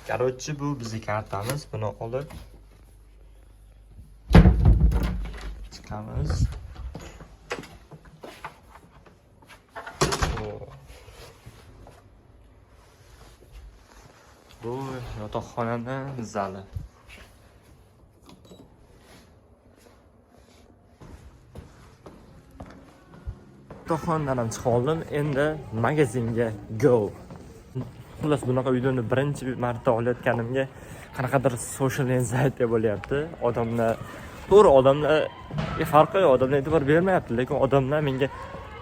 Короче, bu bizning kartamiz. Buni olib chiqamiz. Bu yotoqxonaning zali. Yotoqxonadan ham chiqib oldim. Endi magazinga go. Xullas bunaqa videoni birinchi marta olayotganimga qanaqadir social anxiety bo'lyapti. Odamlar farqi yo'q, odamlar e'tibor bermayapti, lekin odamlar menga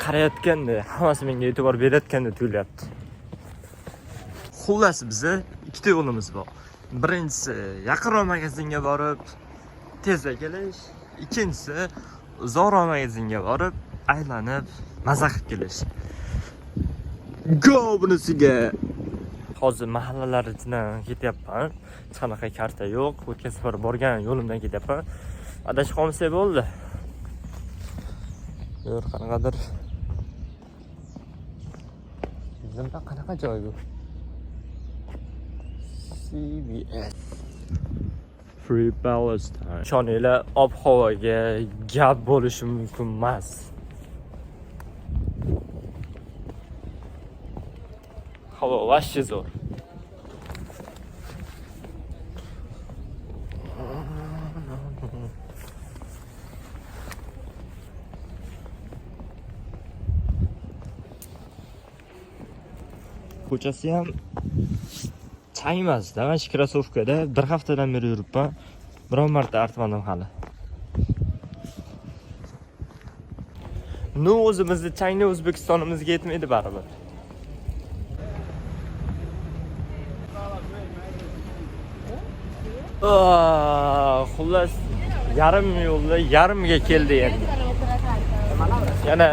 qarayotganda, hammasi menga e'tibor berayotganda tuyulyapti. Xullas bizda ikkita yo'limiz bor. Birinchisi yaqinroq magazinga borib tezda kelish, ikkinchisi uzoqroq magazinga borib aylanib maza qilib kelish. Go bunisiga. Hozir mahallalar ichidan ketyapman. Hech qanaqa karta yo'q. O'tgan safar borgan yo'limdan ketyapman. Adashib qolmasa bo'ldi. Yo'q, qanaqadir. Bizda qanaqa joy bu? CBS. Free Palestine. Ishoninglar, ob-havoga gap bo'lishi mumkin emas. Havo vashchi zo'r. Ko'chasi ham chang emas-da, mana shu krossovkada bir haftadan beri yuribman. Biron marta artmadim hali. Nu o'zimizni changni O'zbekistonimizga yetmaydi baribir. Xullas yarim yo'lda yarimga keldi endi. Yana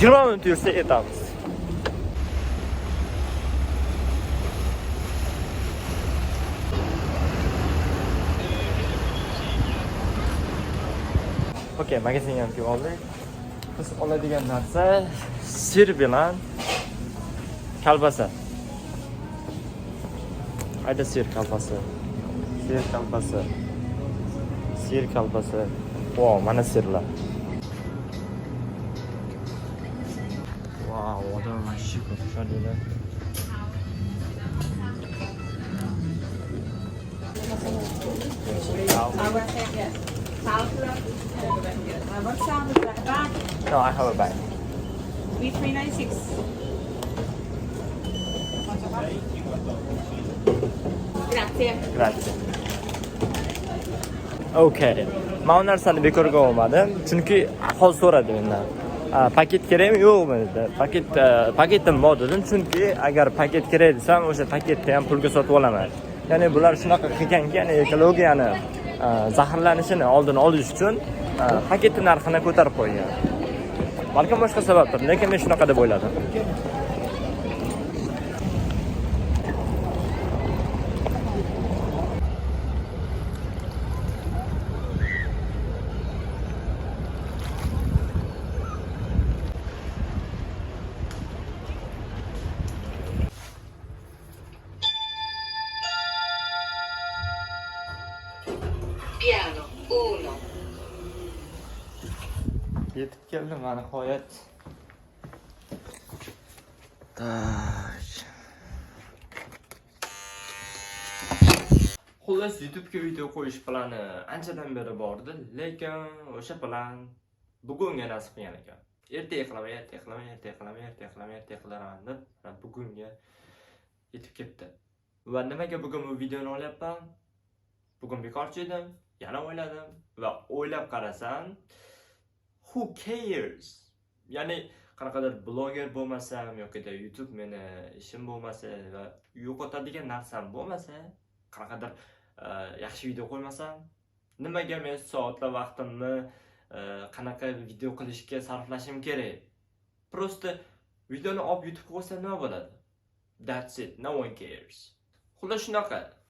20 minut yursak yetamiz. Okey, magazinga ham kelib oldik. Biz oladigan narsa sir bilan kolbasa. Ayda sir kolbasa. Sir kolbasa. Wow, mana sirlar. Wow, odam mashshi ko'p shunday. No, I have a bag. B396. Grazie. Grazie. Okay. Men bu narsani bekorga olmadim, chunki hozir so'radi mendan. Paket kerakmi, yo'qmi dedi. Paketim bor dedim, chunki agar paket kerak desam, o'sha paketni ham pulga sotib olaman. Ya'ni bular shunaqa qilganki, ya'ni ekologiyani zaharlanishini oldini olish uchun paketning narxini ko'tarib qo'ygan. Balki boshqa sababdir, lekin men shunaqa deb o'yladim. Piano 1. Yetib keldim mana nihoyat. Xullas YouTube'ga video qo'yish plani anchadan beri bordi, lekin o'sha plan bugunga nasib qilgan ekan. Ertaga qilaman deb bugunga yetib ketdi. Va nimaga bugun bu videoni olyapman? Bugun bekorchi edim, yana o'yladim va o'ylab qarasam, who cares? Ya'ni qanaqadir bloger bo'lmasam yoki YouTube meni ishim bo'lmasa va yo'qotadigan narsam bo'lmasa, qanaqadir yaxshi video qo'ymasam, nimaga men soatlab vaqtimni qanaqa video qilishga sarflashim kerak? Prosta videoni olib YouTube qo'ysam nima bo'ladi? That's it, no one cares. Xullas shunaqa.